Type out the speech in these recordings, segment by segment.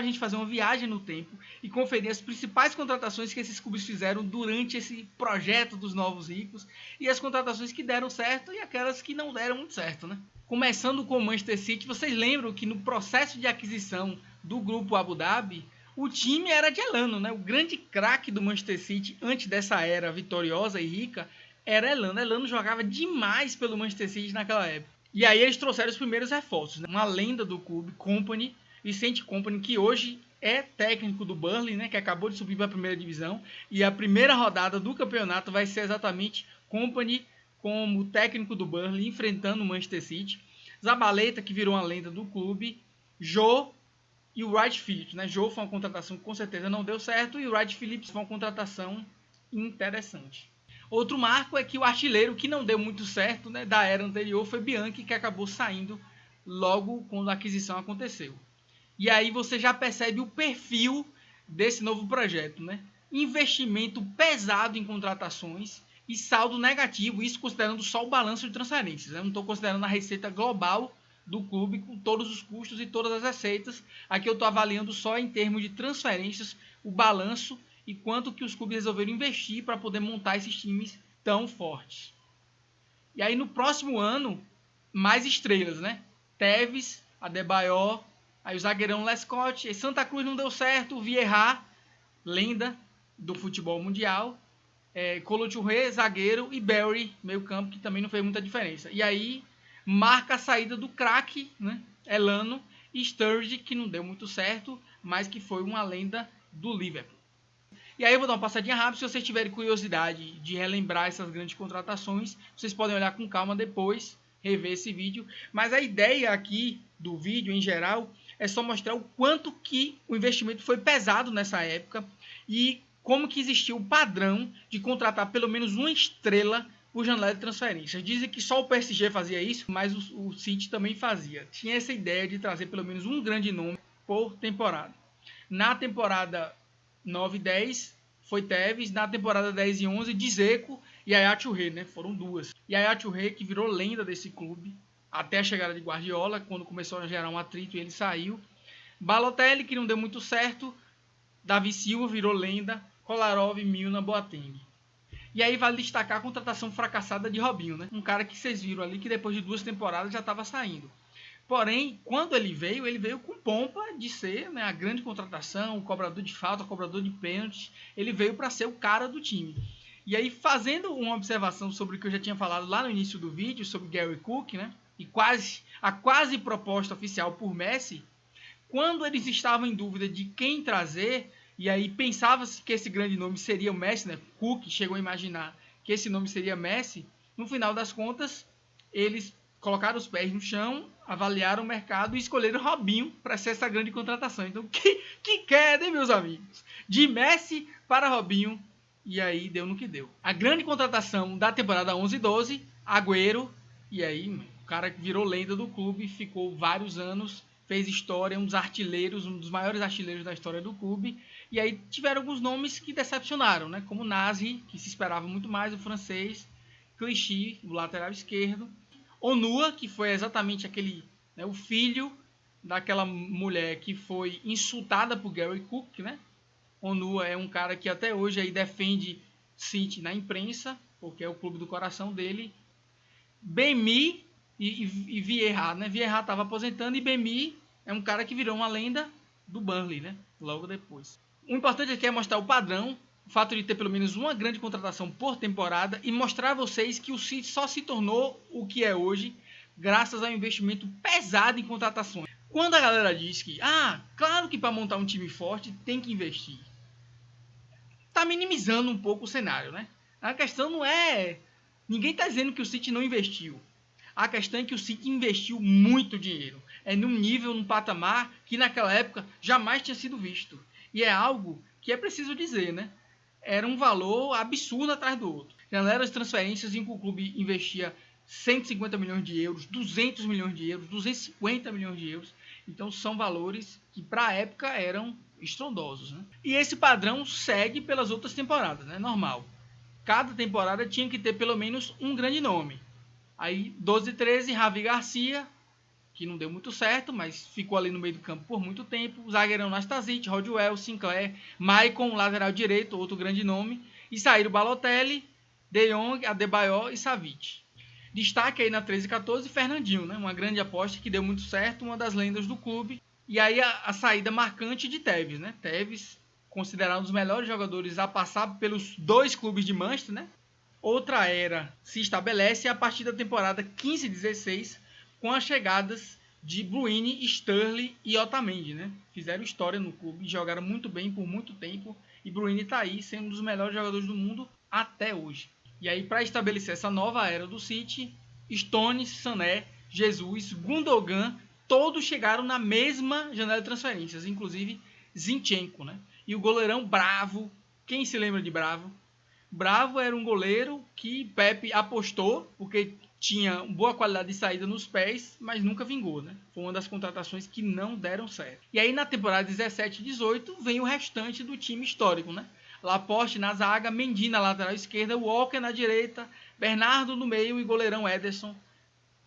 a gente fazer uma viagem no tempo e conferir as principais contratações que esses clubes fizeram durante esse projeto dos novos ricos e as contratações que deram certo e aquelas que não deram muito certo, né? Começando com o Manchester City, vocês lembram que no processo de aquisição do grupo Abu Dhabi, o time era de Elano, né? O grande craque do Manchester City antes dessa era vitoriosa e rica era Elano. Elano jogava demais pelo Manchester City naquela época. E aí eles trouxeram os primeiros reforços, né? Uma lenda do clube, Kompany, Vicente Kompany, que hoje é técnico do Burnley, né? Que acabou de subir para a primeira divisão. E a primeira rodada do campeonato vai ser exatamente Kompany como técnico do Burnley, enfrentando o Manchester City. Zabaleta, que virou uma lenda do clube. Joe e o Wright Phillips, né? Joe foi uma contratação que com certeza não deu certo e o Wright Phillips foi uma contratação interessante. Outro marco é que o artilheiro que não deu muito certo, né, da era anterior foi Bianchi, que acabou saindo logo quando a aquisição aconteceu. E aí você já percebe o perfil desse novo projeto, né? Investimento pesado em contratações e saldo negativo, isso considerando só o balanço de transferências. Eu não estou considerando a receita global do clube com todos os custos e todas as receitas. Aqui eu estou avaliando só em termos de transferências o balanço e quanto que os clubes resolveram investir para poder montar esses times tão fortes. E aí no próximo ano, mais estrelas, né? Tevez, Adebayor, aí o zagueirão Lescott, e Santa Cruz não deu certo, o Vieira, lenda do futebol mundial, Kolo Touré, zagueiro, e Barry, meio campo, que também não fez muita diferença. E aí marca a saída do craque, né? Elano, e Sturridge, que não deu muito certo, mas que foi uma lenda do Liverpool. E aí eu vou dar uma passadinha rápida, se vocês tiverem curiosidade de relembrar essas grandes contratações, vocês podem olhar com calma depois, rever esse vídeo. Mas a ideia aqui do vídeo, em geral, é só mostrar o quanto que o investimento foi pesado nessa época e como que existia o padrão de contratar pelo menos uma estrela por janela de transferências. Dizem que só o PSG fazia isso, mas o City também fazia. Tinha essa ideia de trazer pelo menos um grande nome por temporada. Na temporada 9 e 10 foi Tevez, na temporada 10 e 11 Dzeko e Yaya Touré, né? Foram duas. Yaya Touré, que virou lenda desse clube até a chegada de Guardiola, quando começou a gerar um atrito e ele saiu. Balotelli, que não deu muito certo. Davi Silva virou lenda. Kolarov, Milner, Boateng. E aí vale destacar a contratação fracassada de Robinho, né? Um cara que vocês viram ali que depois de 2 temporadas já estava saindo. Porém, quando ele veio com pompa de ser, né, a grande contratação, o cobrador de falta, o cobrador de pênalti. Ele veio para ser o cara do time. E aí, fazendo uma observação sobre o que eu já tinha falado lá no início do vídeo, sobre Gary Cook, né, e a quase proposta oficial por Messi, quando eles estavam em dúvida de quem trazer, e aí pensava-se que esse grande nome seria o Messi, né, Cook chegou a imaginar que esse nome seria Messi, no final das contas, eles colocaram os pés no chão, avaliaram o mercado e escolheram Robinho para ser essa grande contratação. Então, que querem, meus amigos? De Messi para Robinho, e aí deu no que deu. A grande contratação da temporada 11-12, Agüero, e aí o cara que virou lenda do clube, ficou vários anos, fez história, um dos artilheiros, um dos maiores artilheiros da história do clube. E aí tiveram alguns nomes que decepcionaram, né? Como Nasri, que se esperava muito mais, o francês, Clichy, o lateral esquerdo, Onua, que foi exatamente aquele, né, o filho daquela mulher que foi insultada por Gary Cook, né? Onua é um cara que até hoje aí defende City na imprensa, porque é o clube do coração dele. Ben-Mee e Vieira, né? Vieira estava aposentando e Ben-Mee é um cara que virou uma lenda do Burnley, né? Logo depois. O importante aqui é mostrar o padrão, o fato de ter pelo menos uma grande contratação por temporada e mostrar a vocês que o City só se tornou o que é hoje graças ao investimento pesado em contratações. Quando a galera diz que, claro que para montar um time forte tem que investir, tá minimizando um pouco o cenário, né? A questão não é... Ninguém tá dizendo que o City não investiu. A questão é que o City investiu muito dinheiro. É num nível, num patamar que naquela época jamais tinha sido visto. E é algo que é preciso dizer, né? Era um valor absurdo atrás do outro. Janela de transferências em que o clube investia 150 milhões de euros, 200 milhões de euros, 250 milhões de euros. Então são valores que para a época eram estrondosos, né? E esse padrão segue pelas outras temporadas, né? Normal. Cada temporada tinha que ter pelo menos um grande nome. Aí 12 e 13, Javi Garcia, que não deu muito certo, mas ficou ali no meio do campo por muito tempo. O zagueirão Nastasic, Rodwell, Sinclair, Maicon, lateral direito, outro grande nome. E saíram Balotelli, De Jong, Adebayor e Savic. Destaque aí na 13 e 14, Fernandinho, né? Uma grande aposta que deu muito certo, uma das lendas do clube. E aí a saída marcante de Tevez, né? Tevez, considerado um dos melhores jogadores a passar pelos 2 clubes de Manchester, né? Outra era se estabelece a partir da temporada 15-16, com as chegadas de Bruyne, Sterling e Otamendi, né? Fizeram história no clube, jogaram muito bem por muito tempo. E Bruyne está aí sendo um dos melhores jogadores do mundo até hoje. E aí, para estabelecer essa nova era do City, Stones, Sané, Jesus, Gundogan, todos chegaram na mesma janela de transferências, inclusive Zinchenko, né? E o goleirão Bravo, quem se lembra de Bravo? Bravo era um goleiro que Pepe apostou, porque tinha boa qualidade de saída nos pés, mas nunca vingou, né? Foi uma das contratações que não deram certo. E aí na temporada 17 e 18 vem o restante do time histórico, né? Laporte na zaga, Mendy na lateral esquerda, Walker na direita, Bernardo no meio e goleirão Ederson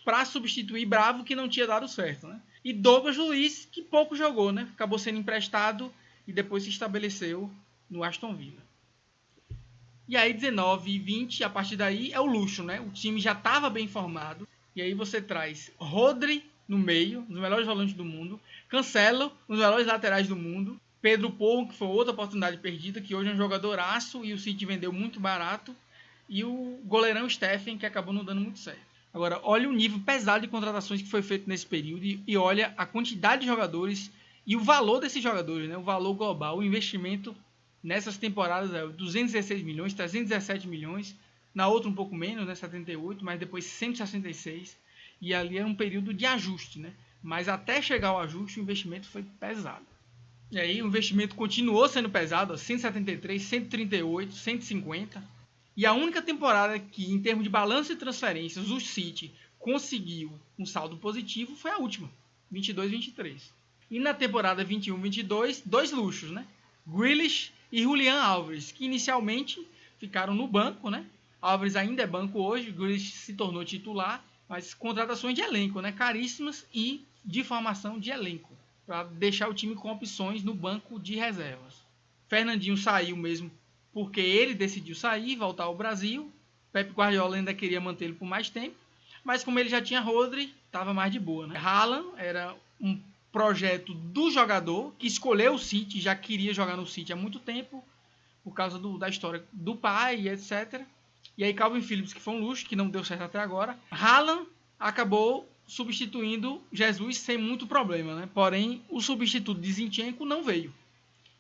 para substituir Bravo, que não tinha dado certo, né? E Douglas Luiz, que pouco jogou, né? Acabou sendo emprestado e depois se estabeleceu no Aston Villa. E aí 19 e 20, a partir daí é o luxo, né? O time já estava bem formado. E aí você traz Rodri no meio, um dos melhores volantes do mundo, Cancelo, um dos melhores laterais do mundo, Pedro Porro, que foi outra oportunidade perdida, que hoje é um jogadoraço e o City vendeu muito barato, e o goleirão Steffen, que acabou não dando muito certo. Agora, olha o nível pesado de contratações que foi feito nesse período e olha a quantidade de jogadores e o valor desses jogadores, né? O valor global, o investimento nessas temporadas é 216 milhões, 317 milhões, na outra um pouco menos, né? 78, mas depois 166, e ali era um período de ajuste, né? Mas até chegar ao ajuste, o investimento foi pesado. E aí o investimento continuou sendo pesado, 173, 138, 150. E a única temporada que, em termos de balanço de transferências, o City conseguiu um saldo positivo foi a última, 22-23. E na temporada 21-22, 2 luxos, né? Grealish e Julián Álvares, que inicialmente ficaram no banco, né? Álvares ainda é banco hoje, Grealish se tornou titular, mas contratações de elenco, né? Caríssimas e de formação de elenco, para deixar o time com opções no banco de reservas. Fernandinho saiu mesmo porque ele decidiu sair e voltar ao Brasil. Pep Guardiola ainda queria mantê-lo por mais tempo, mas como ele já tinha Rodri, estava mais de boa, né? Haaland era um projeto do jogador que escolheu o City, já queria jogar no City há muito tempo, por causa da história do pai e etc. E aí Calvin Phillips, que foi um luxo, que não deu certo até agora. Haaland acabou substituindo Jesus sem muito problema, né? Porém, o substituto de Zinchenko não veio.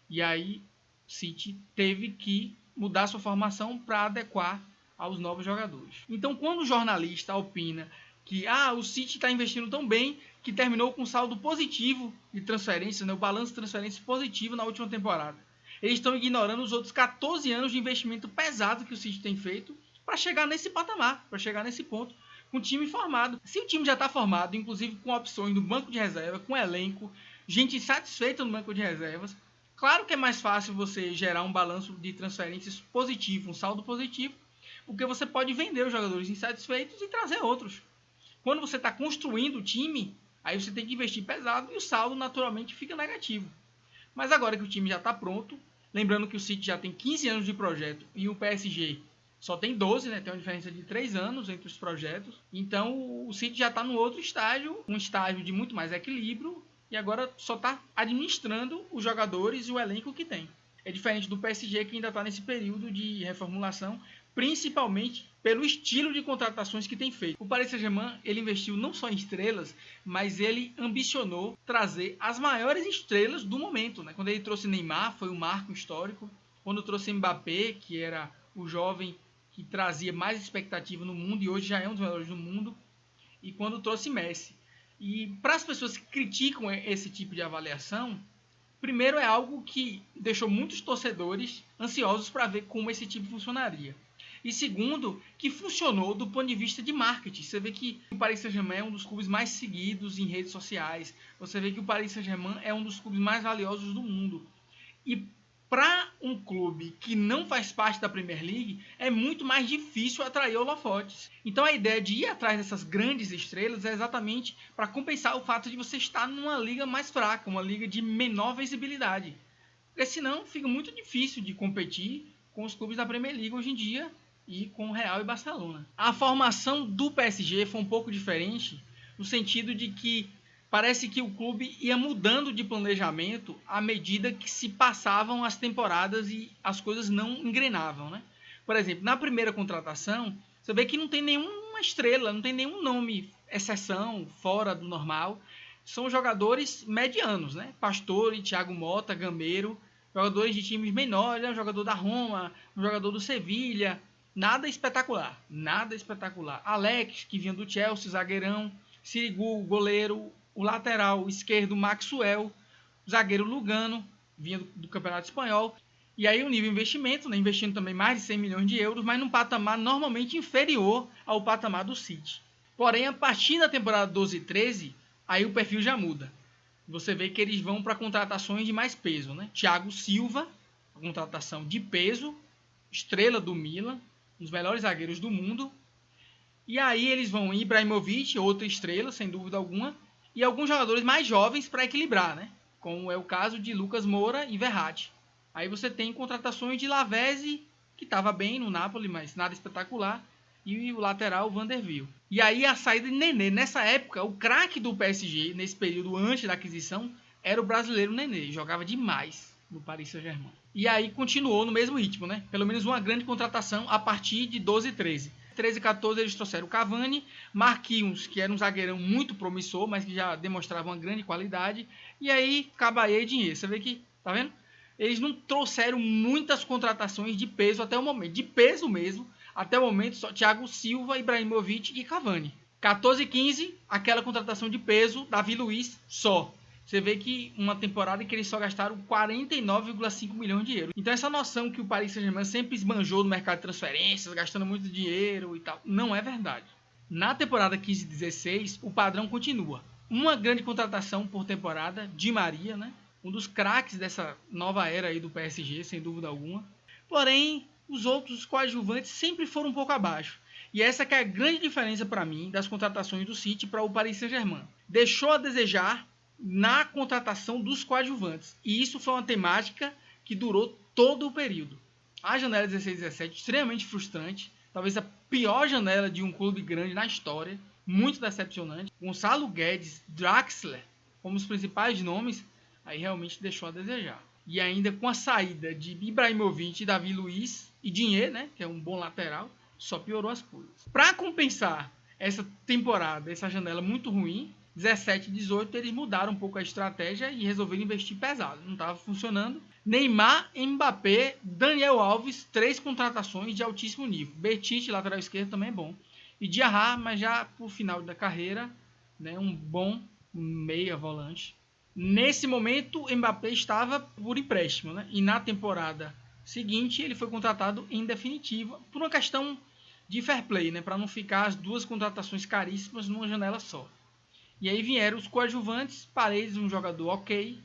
E aí City teve que mudar sua formação para adequar aos novos jogadores. Então, quando o jornalista opina que o City está investindo tão bem que terminou com saldo positivo de transferências, né, o balanço de transferências positivo na última temporada, eles estão ignorando os outros 14 anos de investimento pesado que o City tem feito para chegar nesse patamar, para chegar nesse ponto, com o time formado. Se o time já está formado, inclusive com opções no banco de reserva, com elenco, gente insatisfeita no banco de reservas, claro que é mais fácil você gerar um balanço de transferências positivo, um saldo positivo, porque você pode vender os jogadores insatisfeitos e trazer outros. Quando você está construindo o time, aí você tem que investir pesado e o saldo naturalmente fica negativo. Mas agora que o time já está pronto, lembrando que o City já tem 15 anos de projeto e o PSG só tem 12, né? Tem uma diferença de 3 anos entre os projetos. Então o City já está no outro estágio, um estágio de muito mais equilíbrio, e agora só está administrando os jogadores e o elenco que tem. É diferente do PSG, que ainda está nesse período de reformulação, principalmente pelo estilo de contratações que tem feito. O Paris Saint-Germain, ele investiu não só em estrelas, mas ele ambicionou trazer as maiores estrelas do momento, né? Quando ele trouxe Neymar, foi um marco histórico. Quando trouxe Mbappé, que era o jovem que trazia mais expectativa no mundo e hoje já é um dos melhores do mundo. E quando trouxe Messi. E para as pessoas que criticam esse tipo de avaliação, primeiro é algo que deixou muitos torcedores ansiosos para ver como esse tipo funcionaria. E segundo, que funcionou do ponto de vista de marketing. Você vê que o Paris Saint-Germain é um dos clubes mais seguidos em redes sociais. Você vê que o Paris Saint-Germain é um dos clubes mais valiosos do mundo. E Para um clube que não faz parte da Premier League, é muito mais difícil atrair holofotes. Então a ideia de ir atrás dessas grandes estrelas é exatamente para compensar o fato de você estar numa liga mais fraca, uma liga de menor visibilidade. Porque senão fica muito difícil de competir com os clubes da Premier League hoje em dia e com o Real e Barcelona. A formação do PSG foi um pouco diferente, no sentido de que parece que o clube ia mudando de planejamento à medida que se passavam as temporadas e as coisas não engrenavam, né? Por exemplo, na primeira contratação, você vê que não tem nenhuma estrela, não tem nenhum nome, exceção, fora do normal. São jogadores medianos, né? Pastore, Thiago Motta, Gameiro, jogadores de times menores, né? Um jogador da Roma, um jogador do Sevilha. Nada espetacular, nada espetacular. Alex, que vinha do Chelsea, zagueirão. Sirigu, goleiro. O lateral esquerdo, Maxwell. O zagueiro Lugano, vinha do Campeonato Espanhol. E aí o nível de investimento, né? Investindo também mais de 100 milhões de euros, mas num patamar normalmente inferior ao patamar do City. Porém, a partir da temporada 12 e 13, aí o perfil já muda. Você vê que eles vão para contratações de mais peso, né? Thiago Silva, contratação de peso, estrela do Milan, um dos melhores zagueiros do mundo. E aí eles vão Ibrahimovic, outra estrela, sem dúvida alguma, e alguns jogadores mais jovens para equilibrar, né? Como é o caso de Lucas Moura e Verratti. Aí você tem contratações de Lavezzi, que estava bem no Napoli, mas nada espetacular, e o lateral Vanderbilt. E aí a saída de Nenê. Nessa época, o craque do PSG, nesse período antes da aquisição, era o brasileiro Nenê. Jogava demais no Paris Saint-Germain. E aí continuou no mesmo ritmo, né? Pelo menos uma grande contratação a partir de 12 e 13. 13 e 14 eles trouxeram o Cavani, Marquinhos, que era um zagueirão muito promissor, mas que já demonstrava uma grande qualidade. E aí, Caballé e dinheiro. Você vê que, tá vendo? Eles não trouxeram muitas contratações de peso até o momento. De peso mesmo. Até o momento, só Thiago Silva, Ibrahimovic e Cavani. 14 e 15, aquela contratação de peso, Davi Luiz, só. Você vê que uma temporada em que eles só gastaram 49,5 milhões de euros. Então essa noção que o Paris Saint-Germain sempre esbanjou no mercado de transferências, gastando muito dinheiro e tal, não é verdade. Na temporada 15 e 16, o padrão continua. Uma grande contratação por temporada, Di Maria, né? Um dos craques dessa nova era aí do PSG, sem dúvida alguma. Porém, os outros coadjuvantes sempre foram um pouco abaixo. E essa que é a grande diferença para mim das contratações do City para o Paris Saint-Germain. Deixou a desejar na contratação dos coadjuvantes. E isso foi uma temática que durou todo o período. A janela 16-17, extremamente frustrante. Talvez a pior janela de um clube grande na história. Muito decepcionante. Gonçalo Guedes, Draxler, como os principais nomes, aí realmente deixou a desejar. E ainda com a saída de Ibrahimovic, Davi Luiz e Dinheiro, né, que é um bom lateral, só piorou as coisas. Para compensar essa temporada, essa janela muito ruim, 17 e 18, eles mudaram um pouco a estratégia e resolveram investir pesado. Não estava funcionando. Neymar, Mbappé, Daniel Alves, 3 contratações de altíssimo nível. Betite, lateral esquerdo, também é bom. E Diarra, mas já por final da carreira, né, um bom meia volante. Nesse momento, Mbappé estava por empréstimo, né? E na temporada seguinte, ele foi contratado em definitiva por uma questão de fair play, né? Para não ficar as duas contratações caríssimas numa janela só. E aí vieram os coadjuvantes, Paredes, um jogador ok,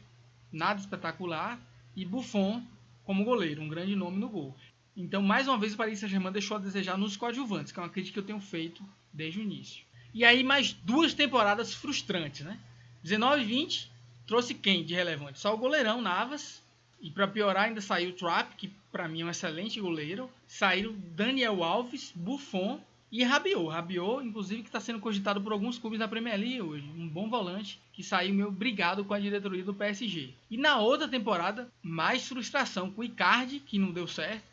nada espetacular, e Buffon como goleiro, um grande nome no gol. Então, mais uma vez, o Paris Saint-Germain deixou a desejar nos coadjuvantes, que é uma crítica que eu tenho feito desde o início. E aí, mais 2 temporadas frustrantes, né? 19 e 20, trouxe quem de relevante? Só o goleirão, Navas. E para piorar, ainda saiu o Trapp, que para mim é um excelente goleiro. Saíram Daniel Alves, Buffon e Rabiot. Rabiot, inclusive, que está sendo cogitado por alguns clubes da Premier League hoje. Um bom volante que saiu meio brigado com a diretoria do PSG. E na outra temporada, mais frustração com o Icardi, que não deu certo.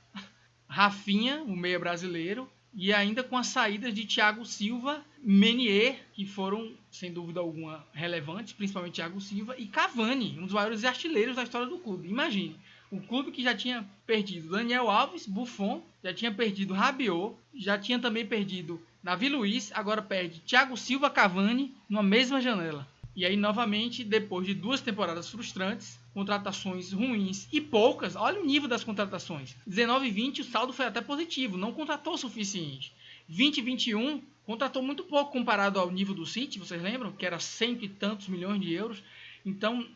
Rafinha, o meia brasileiro. E ainda com as saídas de Thiago Silva, Meunier, que foram, sem dúvida alguma, relevantes, principalmente Thiago Silva, e Cavani, um dos maiores artilheiros da história do clube. Imagine, o clube que já tinha perdido Daniel Alves, Buffon, já tinha perdido Rabiot, já tinha também perdido Davi Luiz, agora perde Thiago Silva, Cavani, numa mesma janela. E aí, novamente, depois de 2 temporadas frustrantes, contratações ruins e poucas, olha o nível das contratações. 19 e 20, o saldo foi até positivo, não contratou o suficiente. 20 e 21, contratou muito pouco comparado ao nível do City, vocês lembram? Que era 100 e tantos milhões de euros. Então,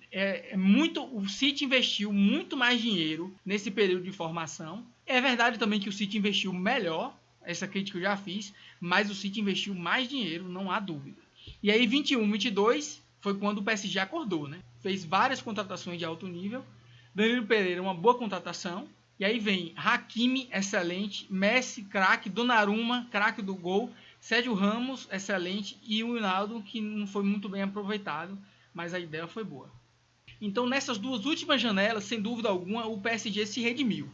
o City investiu muito mais dinheiro nesse período de formação. É verdade também que o City investiu melhor, essa crítica eu já fiz, mas o City investiu mais dinheiro, não há dúvida. E aí, 21, 22, foi quando o PSG acordou, né? Fez várias contratações de alto nível. Danilo Pereira, uma boa contratação. E aí vem Hakimi, excelente. Messi, craque. Donnarumma, craque do gol. Sérgio Ramos, excelente. E o Ronaldo, que não foi muito bem aproveitado, mas a ideia foi boa. Então, nessas duas últimas janelas, sem dúvida alguma, o PSG se redimiu.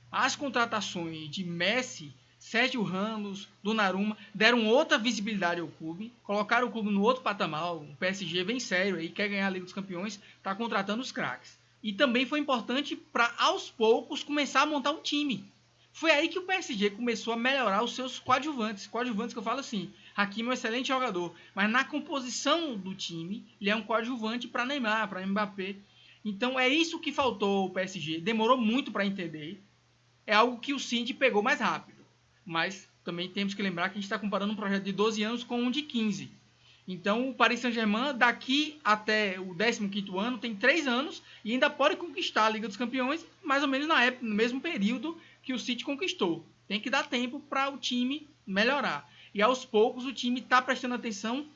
As contratações de Messi, Sérgio Ramos, Donnarumma deram outra visibilidade ao clube, colocaram o clube no outro patamar. O PSG vem sério aí, quer ganhar a Liga dos Campeões, está contratando os craques. E também foi importante para, aos poucos, começar a montar um time. Foi aí que o PSG começou a melhorar os seus coadjuvantes. Coadjuvantes que eu falo assim, Hakimi é um excelente jogador, mas na composição do time, ele é um coadjuvante para Neymar, para Mbappé. Então é isso que faltou ao PSG. Demorou muito para entender. É algo que o City pegou mais rápido. Mas também temos que lembrar que a gente está comparando um projeto de 12 anos com um de 15. Então o Paris Saint-Germain, daqui até o 15º ano, tem 3 anos e ainda pode conquistar a Liga dos Campeões, mais ou menos na época, no mesmo período que o City conquistou. Tem que dar tempo para o time melhorar. E aos poucos o time está prestando atenção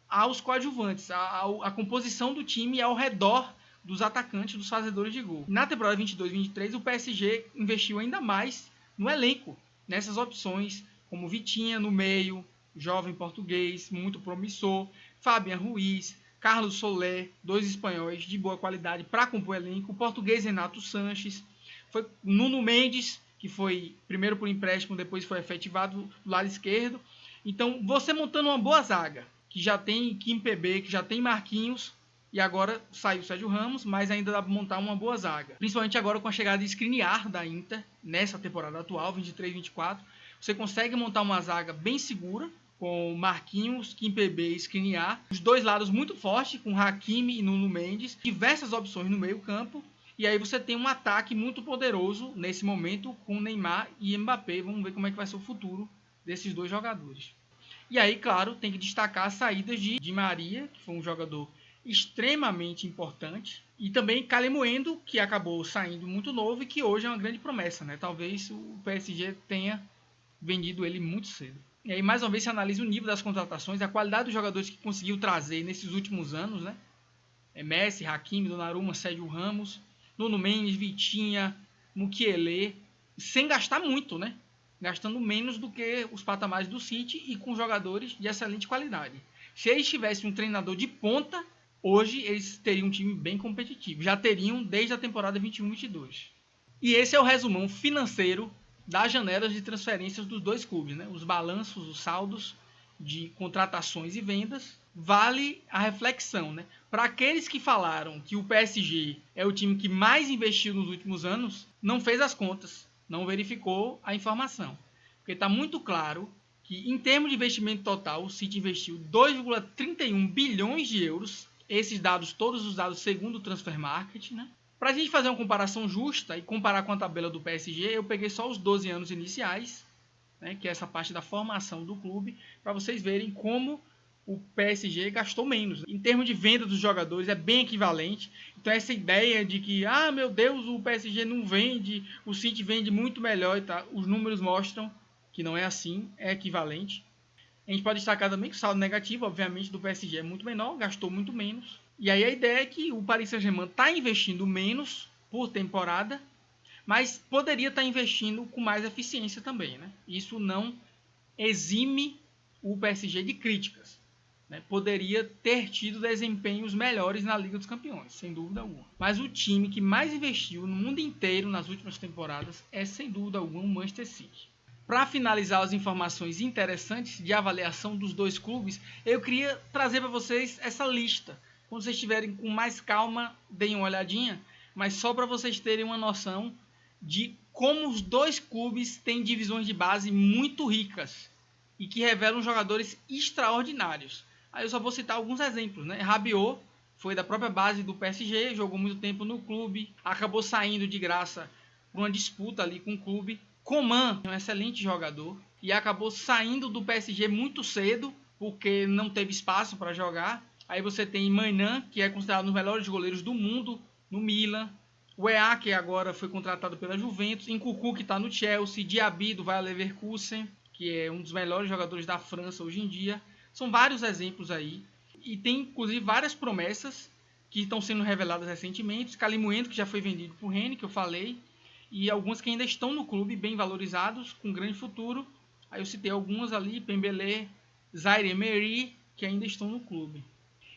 aos coadjuvantes, a composição do time ao redor dos atacantes, dos fazedores de gol. Na temporada 22-23, o PSG investiu ainda mais no elenco, nessas opções, como Vitinha no meio, jovem português, muito promissor, Fabian Ruiz, Carlos Soler, 2 espanhóis de boa qualidade para compor o elenco, o português Renato Sanches, foi Nuno Mendes, que foi primeiro por empréstimo, depois foi efetivado do lado esquerdo. Então, você montando uma boa zaga, que já tem Kimpembe, que já tem Marquinhos, e agora saiu o Sérgio Ramos, mas ainda dá para montar uma boa zaga. Principalmente agora com a chegada de Skriniar da Inter, nessa temporada atual, 23-24, você consegue montar uma zaga bem segura, com Marquinhos, Kimpembe e Skriniar. Os dois lados muito fortes, com Hakimi e Nuno Mendes. Diversas opções no meio campo. E aí você tem um ataque muito poderoso nesse momento com Neymar e Mbappé. Vamos ver como é que vai ser o futuro desses dois jogadores. E aí, claro, tem que destacar as saídas de Di Maria, que foi um jogador extremamente importante. E também Kalimuendo, que acabou saindo muito novo e que hoje é uma grande promessa, né? Talvez o PSG tenha vendido ele muito cedo. E aí, mais uma vez, se analisa o nível das contratações, a qualidade dos jogadores que conseguiu trazer nesses últimos anos, né? Messi, Hakimi, Donnarumma, Sérgio Ramos, Nuno Mendes, Vitinha, Mukiele, sem gastar muito, né? Gastando menos do que os patamares do City e com jogadores de excelente qualidade. Se eles tivessem um treinador de ponta, hoje eles teriam um time bem competitivo. Já teriam desde a temporada 21-22. E esse é o resumão financeiro das janelas de transferências dos dois clubes, né? Os balanços, os saldos de contratações e vendas. Vale a reflexão, né? Para aqueles que falaram que o PSG é o time que mais investiu nos últimos anos, não fez as contas, não verificou a informação. Porque está muito claro que, em termos de investimento total, o City investiu 2,31 bilhões de euros. Esses dados, todos os dados segundo o Transfer Market, né? Para a gente fazer uma comparação justa e comparar com a tabela do PSG, eu peguei só os 12 anos iniciais, né, que é essa parte da formação do clube, para vocês verem como o PSG gastou menos. Em termos de venda dos jogadores, é bem equivalente. Então essa ideia de que, meu Deus, o PSG não vende, o City vende muito melhor, e tá? Os números mostram que não é assim, é equivalente. A gente pode destacar também que o saldo negativo, obviamente, do PSG é muito menor, gastou muito menos. E aí a ideia é que o Paris Saint-Germain está investindo menos por temporada, mas poderia estar investindo com mais eficiência também, né? Isso não exime o PSG de críticas, né? Poderia ter tido desempenhos melhores na Liga dos Campeões, sem dúvida alguma. Mas o time que mais investiu no mundo inteiro nas últimas temporadas é, sem dúvida alguma, o Manchester City. Para finalizar as informações interessantes de avaliação dos dois clubes, eu queria trazer para vocês essa lista. Quando vocês estiverem com mais calma, deem uma olhadinha, mas só para vocês terem uma noção de como os dois clubes têm divisões de base muito ricas e que revelam jogadores extraordinários. Aí eu só vou citar alguns exemplos, né? Rabiot foi da própria base do PSG, jogou muito tempo no clube, acabou saindo de graça por uma disputa ali com o clube. Coman é um excelente jogador e acabou saindo do PSG muito cedo porque não teve espaço para jogar. Aí você tem Maignan, que é considerado um dos melhores goleiros do mundo, no Milan. O EA, que agora foi contratado pela Juventus. Nkunku, que está no Chelsea. Diaby, do Bayer Leverkusen, que é um dos melhores jogadores da França hoje em dia. São vários exemplos aí. E tem, inclusive, várias promessas que estão sendo reveladas recentemente. Calimuento, que já foi vendido por Rennes, que eu falei. E alguns que ainda estão no clube, bem valorizados, com grande futuro. Aí eu citei algumas ali, Pembele, Zaire Emery, que ainda estão no clube.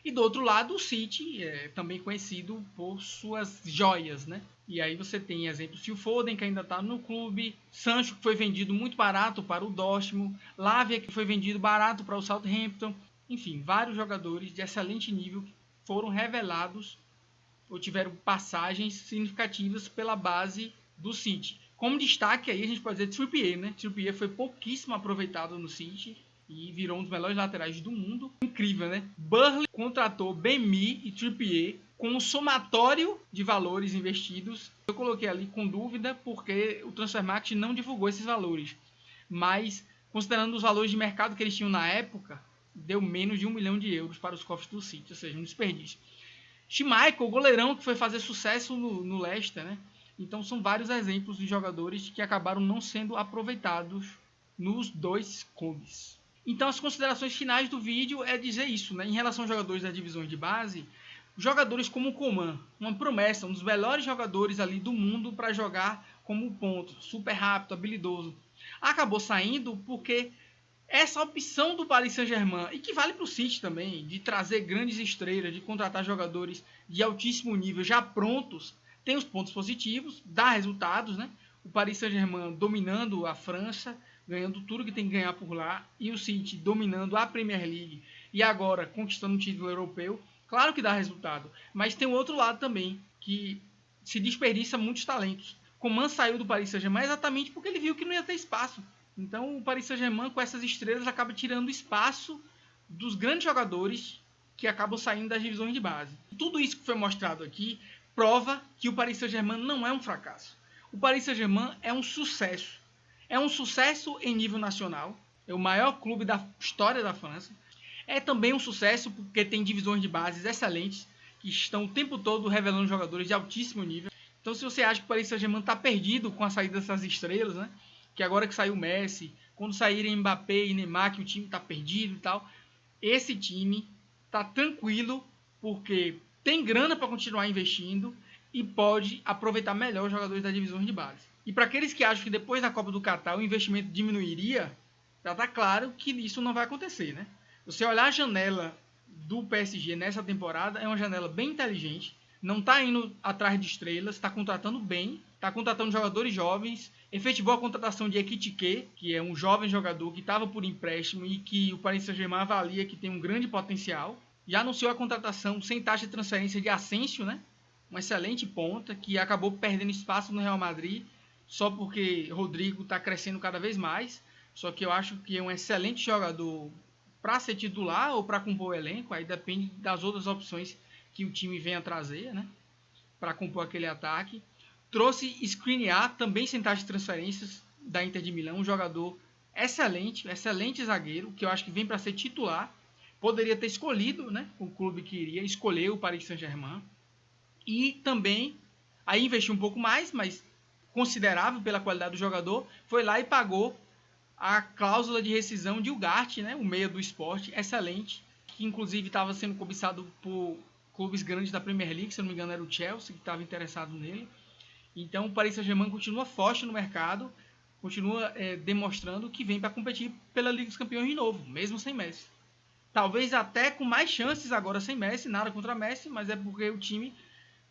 E do outro lado, o City, também conhecido por suas joias, né? E aí você tem exemplos, Phil Foden, que ainda está no clube, Sancho, que foi vendido muito barato para o Dortmund, Lavia, que foi vendido barato para o Southampton. Enfim, vários jogadores de excelente nível que foram revelados ou tiveram passagens significativas pela base do City. Como destaque aí, a gente pode dizer Trippier, né? Trippier foi pouquíssimo aproveitado no City e virou um dos melhores laterais do mundo. Incrível, né? Burnley contratou Ben-Mee e Trippier com um somatório de valores investidos. Eu coloquei ali com dúvida porque o Transfermarkt não divulgou esses valores. Mas, considerando os valores de mercado que eles tinham na época, deu menos de 1 milhão de euros para os cofres do City, ou seja, um desperdício. Schmeichel, o goleirão que foi fazer sucesso no Leicester, né? Então são vários exemplos de jogadores que acabaram não sendo aproveitados nos dois clubes. Então as considerações finais do vídeo é dizer isso, né? Em relação aos jogadores das divisões de base, jogadores como o Coman, uma promessa, um dos melhores jogadores ali do mundo para jogar como ponto, super rápido, habilidoso, acabou saindo porque essa opção do Paris Saint-Germain, e que vale para o City também, de trazer grandes estrelas, de contratar jogadores de altíssimo nível já prontos, tem os pontos positivos, dá resultados, né? O Paris Saint-Germain dominando a França, ganhando tudo que tem que ganhar por lá, e o City dominando a Premier League e agora conquistando o título europeu. Claro que dá resultado, mas tem o outro lado também, que se desperdiça muitos talentos. Coman saiu do Paris Saint-Germain exatamente porque ele viu que não ia ter espaço. Então o Paris Saint-Germain com essas estrelas acaba tirando espaço dos grandes jogadores que acabam saindo das divisões de base. Tudo isso que foi mostrado aqui prova que o Paris Saint-Germain não é um fracasso. O Paris Saint-Germain é um sucesso. É um sucesso em nível nacional. É o maior clube da história da França. É também um sucesso porque tem divisões de bases excelentes que estão o tempo todo revelando jogadores de altíssimo nível. Então se você acha que o Paris Saint-Germain está perdido com a saída dessas estrelas, né? Que agora que saiu o Messi, quando saírem Mbappé e Neymar, que o time está perdido e tal, esse time está tranquilo porque tem grana para continuar investindo e pode aproveitar melhor os jogadores das divisões de base. E para aqueles que acham que depois da Copa do Catar o investimento diminuiria, já está claro que isso não vai acontecer, né? Você olhar a janela do PSG nessa temporada, é uma janela bem inteligente, não está indo atrás de estrelas, está contratando bem, está contratando jogadores jovens, efetivou a contratação de Ekitike, que é um jovem jogador que estava por empréstimo e que o Paris Saint-Germain avalia que tem um grande potencial. Já anunciou a contratação sem taxa de transferência de Asensio, né? Uma excelente ponta que acabou perdendo espaço no Real Madrid só porque Rodrigo está crescendo cada vez mais. Só que eu acho que é um excelente jogador para ser titular ou para compor o elenco. Aí depende das outras opções que o time venha trazer, né? Para compor aquele ataque. Trouxe Skriniar, também sem taxa de transferências da Inter de Milão, um jogador excelente, excelente zagueiro, que eu acho que vem para ser titular. Poderia ter escolhido, né, o clube que iria, escolher o Paris Saint-Germain. E também, aí investiu um pouco mais, mas considerável pela qualidade do jogador, foi lá e pagou a cláusula de rescisão de Ugarte, né, o meia do esporte, excelente, que inclusive estava sendo cobiçado por clubes grandes da Premier League, se não me engano era o Chelsea que estava interessado nele. Então o Paris Saint-Germain continua forte no mercado, continua demonstrando que vem para competir pela Liga dos Campeões de novo, mesmo sem Messi. Talvez até com mais chances agora sem Messi, nada contra Messi, mas é porque o time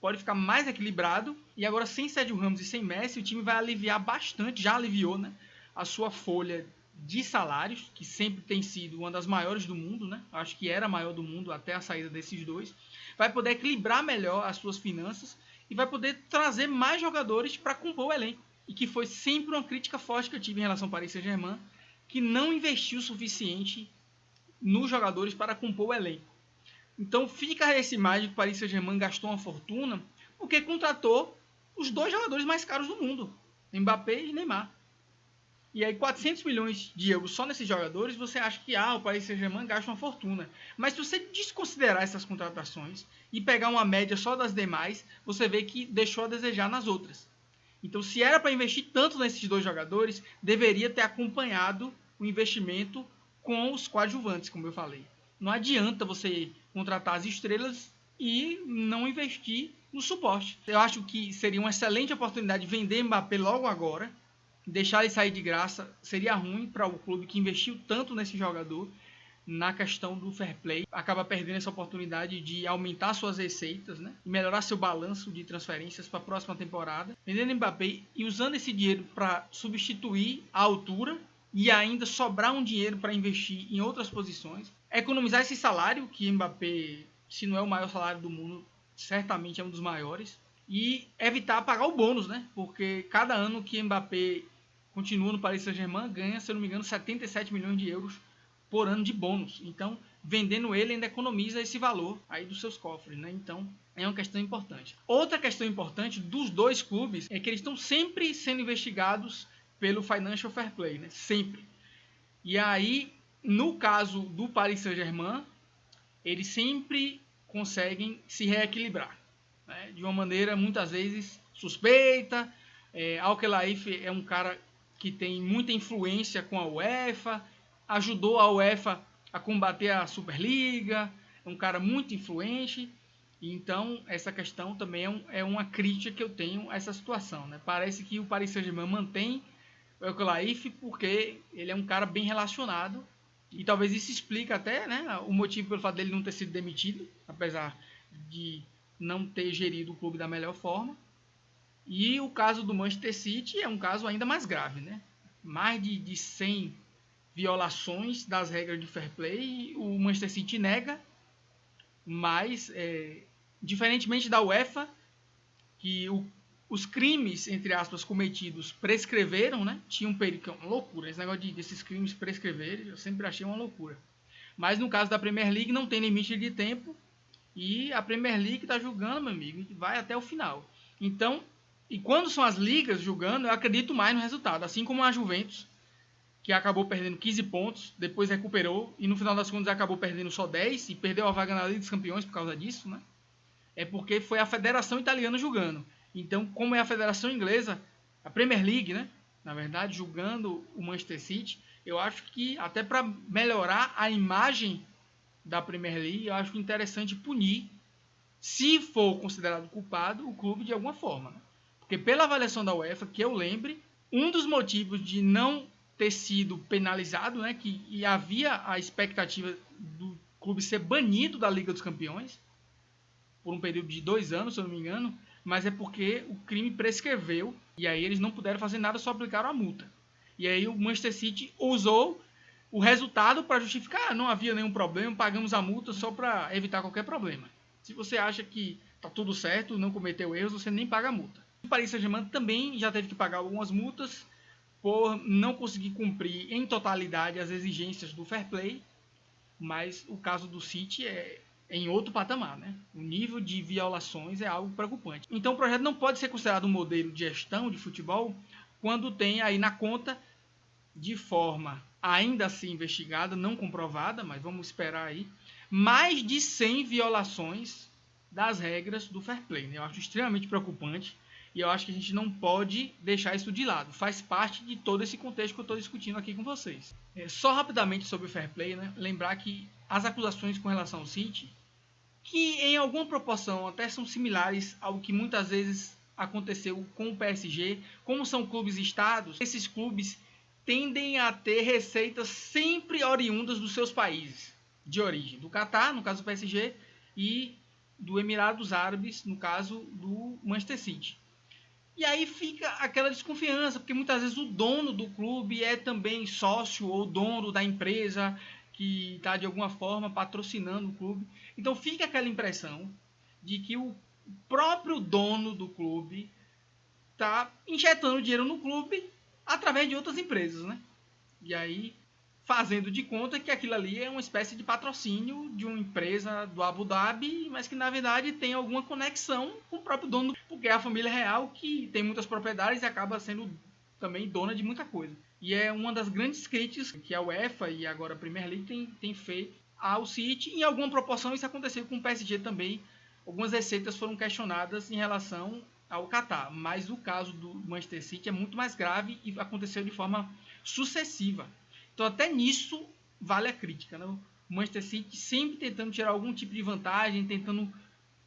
pode ficar mais equilibrado. E agora sem Sérgio Ramos e sem Messi, o time vai aliviar bastante, já aliviou, né, a sua folha de salários, que sempre tem sido uma das maiores do mundo, né? Acho que era a maior do mundo até a saída desses dois. Vai poder equilibrar melhor as suas finanças e vai poder trazer mais jogadores para compor o elenco. E que foi sempre uma crítica forte que eu tive em relação ao Paris Saint-Germain, que não investiu o suficiente nos jogadores para compor o elenco. Então fica essa imagem que o Paris Saint-Germain gastou uma fortuna porque contratou os dois jogadores mais caros do mundo, Mbappé e Neymar. E aí 400 milhões de euros só nesses jogadores, você acha que o Paris Saint-Germain gasta uma fortuna. Mas se você desconsiderar essas contratações e pegar uma média só das demais, você vê que deixou a desejar nas outras. Então, se era para investir tanto nesses dois jogadores, deveria ter acompanhado o investimento com os coadjuvantes, como eu falei. Não adianta você contratar as estrelas e não investir no suporte. Eu acho que seria uma excelente oportunidade de vender Mbappé logo agora. Deixar ele sair de graça seria ruim para o clube que investiu tanto nesse jogador na questão do fair play. Acaba perdendo essa oportunidade de aumentar suas receitas, né? E melhorar seu balanço de transferências para a próxima temporada. Vendendo Mbappé e usando esse dinheiro para substituir a altura e ainda sobrar um dinheiro para investir em outras posições. Economizar esse salário, que Mbappé, se não é o maior salário do mundo, certamente é um dos maiores. E evitar pagar o bônus, né? Porque cada ano que Mbappé continua no Paris Saint-Germain, ganha, se eu não me engano, 77 milhões de euros por ano de bônus. Então, vendendo ele ainda economiza esse valor aí dos seus cofres, né? Então, é uma questão importante. Outra questão importante dos dois clubes é que eles estão sempre sendo investigados pelo Financial Fair Play, né? Sempre. E aí, no caso do Paris Saint-Germain, eles sempre conseguem se reequilibrar, né? De uma maneira, muitas vezes, suspeita. Al-Khelaifi é um cara que tem muita influência com a UEFA, ajudou a UEFA a combater a Superliga, é um cara muito influente. Então, essa questão também é uma crítica que eu tenho a essa situação, né? Parece que o Paris Saint-Germain mantém o El-Khelaifi porque ele é um cara bem relacionado e talvez isso explique até, né, o motivo pelo fato dele não ter sido demitido, apesar de não ter gerido o clube da melhor forma. E o caso do Manchester City é um caso ainda mais grave, né? Mais de 100 violações das regras de fair play, o Manchester City nega, mas diferentemente da UEFA, que os crimes, entre aspas, cometidos prescreveram, né? Tinha um período, que é uma loucura, esse negócio desses crimes prescreverem, eu sempre achei uma loucura. Mas no caso da Premier League não tem limite de tempo e a Premier League está julgando, meu amigo, e vai até o final. Então, e quando são as ligas julgando, eu acredito mais no resultado, assim como a Juventus, que acabou perdendo 15 pontos, depois recuperou e no final das contas acabou perdendo só 10 e perdeu a vaga na Liga dos Campeões por causa disso, né? É porque foi a Federação Italiana julgando. Então, como é a Federação Inglesa, a Premier League, né? Na verdade, julgando o Manchester City, eu acho que até para melhorar a imagem da Premier League, eu acho interessante punir, se for considerado culpado, o clube de alguma forma, né? Porque pela avaliação da UEFA, que eu lembre, um dos motivos de não ter sido penalizado, né, e havia a expectativa do clube ser banido da Liga dos Campeões por um período de 2 anos, se eu não me engano, mas é porque o crime prescreveu e aí eles não puderam fazer nada, só aplicaram a multa. E aí o Manchester City usou o resultado para justificar, não havia nenhum problema, pagamos a multa só para evitar qualquer problema. Se você acha que está tudo certo, não cometeu erros, você nem paga a multa. O Paris Saint-Germain também já teve que pagar algumas multas por não conseguir cumprir em totalidade as exigências do fair play, mas o caso do City é em outro patamar, né? O nível de violações é algo preocupante. Então o projeto não pode ser considerado um modelo de gestão de futebol quando tem aí na conta, de forma ainda assim investigada, não comprovada, mas vamos esperar aí, mais de 100 violações das regras do fair play, né? Eu acho extremamente preocupante. E eu acho que a gente não pode deixar isso de lado. Faz parte de todo esse contexto que eu estou discutindo aqui com vocês. Só rapidamente sobre o fair play, né? Lembrar que as acusações com relação ao City, que em alguma proporção até são similares ao que muitas vezes aconteceu com o PSG, como são clubes estados, esses clubes tendem a ter receitas sempre oriundas dos seus países de origem. Do Catar, no caso do PSG, e do Emirados Árabes, no caso do Manchester City. E aí fica aquela desconfiança, porque muitas vezes o dono do clube é também sócio ou dono da empresa que está de alguma forma patrocinando o clube. Então fica aquela impressão de que o próprio dono do clube está injetando dinheiro no clube através de outras empresas, né? E aí fazendo de conta que aquilo ali é uma espécie de patrocínio de uma empresa do Abu Dhabi, mas que na verdade tem alguma conexão com o próprio dono, porque é a família real que tem muitas propriedades e acaba sendo também dona de muita coisa. E é uma das grandes críticas que a UEFA e agora a Premier League tem feito ao City. Em alguma proporção isso aconteceu com o PSG também. Algumas receitas foram questionadas em relação ao Qatar, mas o caso do Manchester City é muito mais grave e aconteceu de forma sucessiva. Então até nisso vale a crítica, né? O Manchester City sempre tentando tirar algum tipo de vantagem, tentando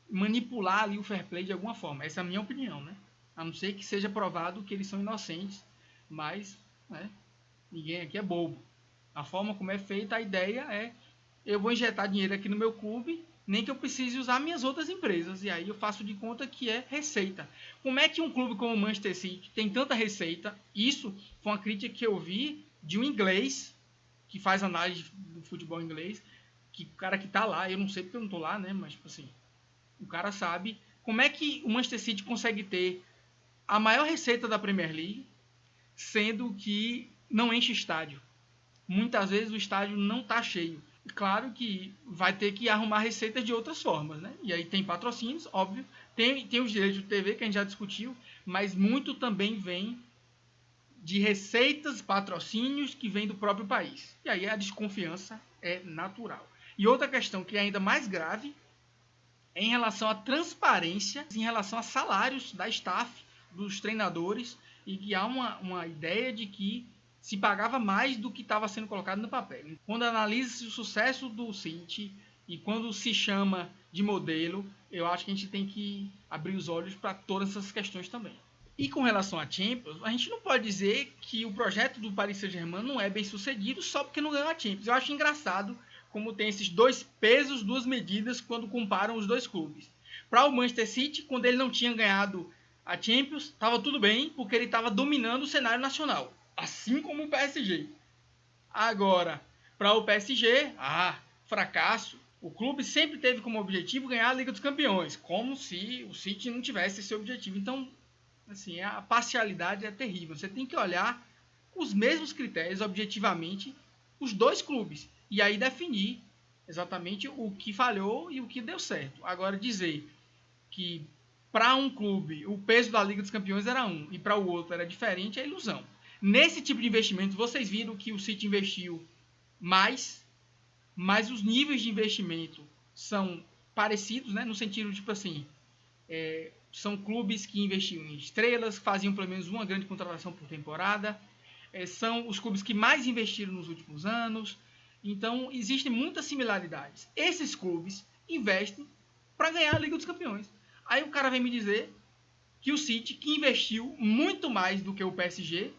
manipular ali o fair play de alguma forma. Essa é a minha opinião, né? A não ser que seja provado que eles são inocentes, mas, né, ninguém aqui é bobo. A forma como é feita, a ideia é: eu vou injetar dinheiro aqui no meu clube, nem que eu precise usar minhas outras empresas, e aí eu faço de conta que é receita. Como é que um clube como o Manchester City tem tanta receita? Isso foi uma crítica que eu vi de um inglês que faz análise do futebol inglês, que o cara que tá lá, eu não sei porque eu não tô lá, né, mas tipo assim, o cara sabe como é que o Manchester City consegue ter a maior receita da Premier League, sendo que não enche estádio. Muitas vezes o estádio não está cheio. Claro que vai ter que arrumar receitas de outras formas, né? E aí tem patrocínios, óbvio. Tem os direitos de TV, que a gente já discutiu, mas muito também vem de receitas, patrocínios que vêm do próprio país. E aí a desconfiança é natural. E outra questão que é ainda mais grave é em relação à transparência, em relação a salários da staff, dos treinadores, e que há uma ideia de que se pagava mais do que estava sendo colocado no papel. Quando analisa-se o sucesso do City e quando se chama de modelo, eu acho que a gente tem que abrir os olhos para todas essas questões também. E com relação à Champions, a gente não pode dizer que o projeto do Paris Saint-Germain não é bem sucedido só porque não ganhou a Champions. Eu acho engraçado como tem esses dois pesos, duas medidas quando comparam os dois clubes. Para o Manchester City, quando ele não tinha ganhado a Champions, estava tudo bem, porque ele estava dominando o cenário nacional, assim como o PSG. Agora, para o PSG, fracasso. O clube sempre teve como objetivo ganhar a Liga dos Campeões, como se o City não tivesse esse objetivo. Então, assim, a parcialidade é terrível. Você tem que olhar os mesmos critérios, objetivamente, os dois clubes, e aí definir exatamente o que falhou e o que deu certo. Agora, dizer que para um clube o peso da Liga dos Campeões era um e para o outro era diferente é ilusão. Nesse tipo de investimento, vocês viram que o City investiu mais, mas os níveis de investimento são parecidos, né? No sentido, tipo assim, são clubes que investiam em estrelas, faziam pelo menos uma grande contratação por temporada, são os clubes que mais investiram nos últimos anos. Então, existem muitas similaridades. Esses clubes investem para ganhar a Liga dos Campeões. Aí o cara vem me dizer que o City, que investiu muito mais do que o PSG,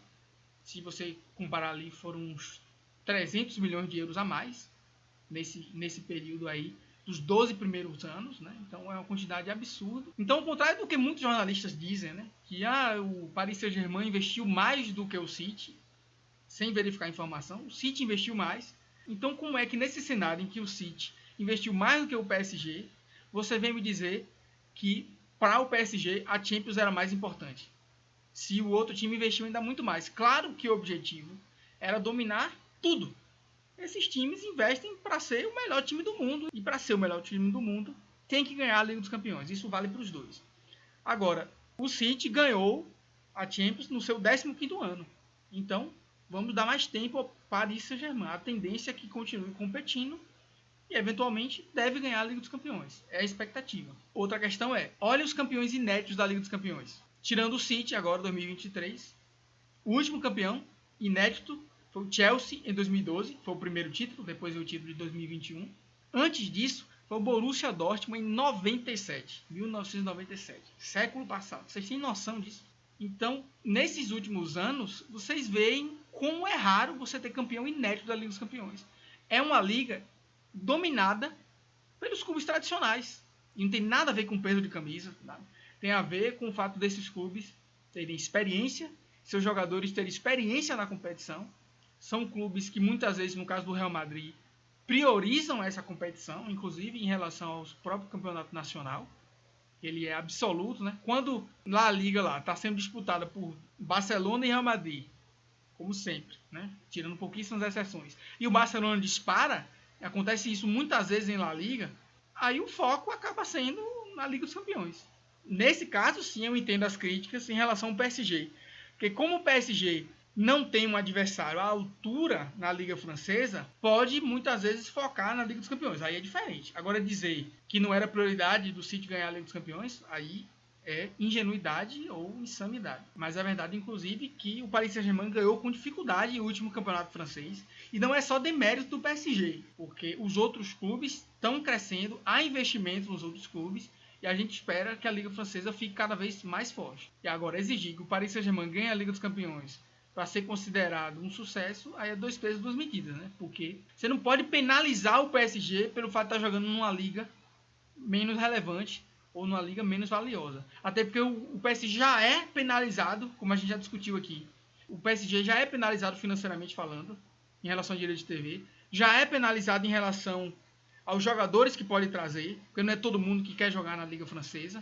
se você comparar ali, foram uns 300 milhões de euros a mais nesse período aí, dos 12 primeiros anos, né? Então é uma quantidade absurda. Então, ao contrário do que muitos jornalistas dizem, né? Que o Paris Saint-Germain investiu mais do que o City, sem verificar a informação, o City investiu mais. Então, como é que nesse cenário em que o City investiu mais do que o PSG, você vem me dizer que para o PSG a Champions era mais importante, se o outro time investiu ainda muito mais? Claro que o objetivo era dominar tudo. Esses times investem para ser o melhor time do mundo, e para ser o melhor time do mundo tem que ganhar a Liga dos Campeões. Isso vale para os dois. Agora, o City ganhou a Champions no seu 15º ano. Então, vamos dar mais tempo ao Paris Saint-Germain. A tendência é que continue competindo e, eventualmente, deve ganhar a Liga dos Campeões. É a expectativa. Outra questão é, olha os campeões inéditos da Liga dos Campeões. Tirando o City, agora 2023, o último campeão inédito foi o Chelsea em 2012, foi o primeiro título, depois veio o título de 2021. Antes disso, foi o Borussia Dortmund em 1997, século passado. Vocês têm noção disso? Então, nesses últimos anos, vocês veem como é raro você ter campeão inédito da Liga dos Campeões. É uma liga dominada pelos clubes tradicionais. E não tem nada a ver com peso de camisa, nada. Tem a ver com o fato desses clubes terem experiência, seus jogadores terem experiência na competição. São clubes que muitas vezes, no caso do Real Madrid, priorizam essa competição, inclusive em relação ao próprio campeonato nacional. Ele é absoluto, né? Quando a Liga lá está sendo disputada por Barcelona e Real Madrid, como sempre, né? Tirando pouquíssimas exceções, e o Barcelona dispara, acontece isso muitas vezes em La Liga, aí o foco acaba sendo na Liga dos Campeões. Nesse caso, sim, eu entendo as críticas em relação ao PSG. Porque como o PSG não tem um adversário à altura na Liga Francesa, pode muitas vezes focar na Liga dos Campeões. Aí é diferente. Agora dizer que não era prioridade do City ganhar a Liga dos Campeões, aí é ingenuidade ou insanidade. Mas é verdade, inclusive, que o Paris Saint-Germain ganhou com dificuldade o último campeonato francês. E não é só demérito do PSG, porque os outros clubes estão crescendo, há investimento nos outros clubes, e a gente espera que a Liga Francesa fique cada vez mais forte. E agora, exigir que o Paris Saint-Germain ganhe a Liga dos Campeões para ser considerado um sucesso, aí é 2 pesos, 2 medidas, né? Porque você não pode penalizar o PSG pelo fato de estar jogando numa liga menos relevante ou numa liga menos valiosa. Até porque o PSG já é penalizado, como a gente já discutiu aqui. O PSG já é penalizado financeiramente falando, em relação ao direito de TV. Já é penalizado em relação aos jogadores que pode trazer, porque não é todo mundo que quer jogar na Liga Francesa.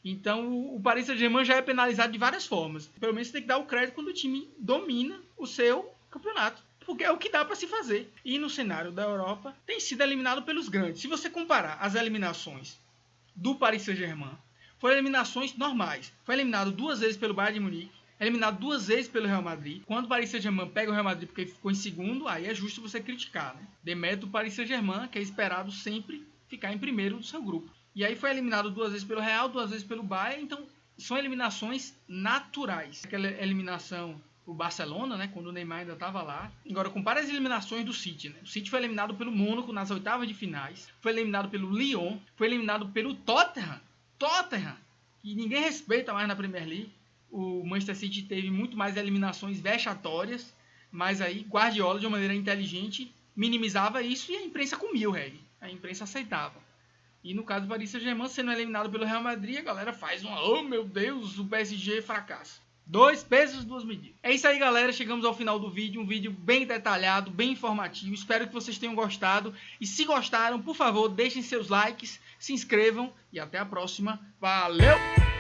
Então, o Paris Saint-Germain já é penalizado de várias formas. Pelo menos você tem que dar o crédito quando o time domina o seu campeonato, porque é o que dá para se fazer. E no cenário da Europa, tem sido eliminado pelos grandes. Se você comparar as eliminações do Paris Saint-Germain, foram eliminações normais. Foi eliminado 2 vezes pelo Bayern de Munique, eliminado 2 vezes pelo Real Madrid. Quando o Paris Saint-Germain pega o Real Madrid porque ficou em segundo, aí é justo você criticar, né? Demérito do Paris Saint-Germain, que é esperado sempre ficar em primeiro do seu grupo. E aí foi eliminado 2 vezes pelo Real, 2 vezes pelo Bayern, então são eliminações naturais. Aquela eliminação o Barcelona, né, quando o Neymar ainda estava lá. Agora, compara as eliminações do City, né? O City foi eliminado pelo Mônaco nas oitavas de finais, foi eliminado pelo Lyon, foi eliminado pelo Tottenham, que ninguém respeita mais na Premier League. O Manchester City teve muito mais eliminações vexatórias, mas aí Guardiola, de uma maneira inteligente, minimizava isso e a imprensa comia o reggae. A imprensa aceitava. E no caso do Paris Saint-Germain, sendo eliminado pelo Real Madrid, a galera faz uma, oh meu Deus, o PSG fracassa. 2 pesos, 2 medidas. É isso aí, galera. Chegamos ao final do vídeo. Um vídeo bem detalhado, bem informativo. Espero que vocês tenham gostado. E se gostaram, por favor, deixem seus likes, se inscrevam e até a próxima. Valeu!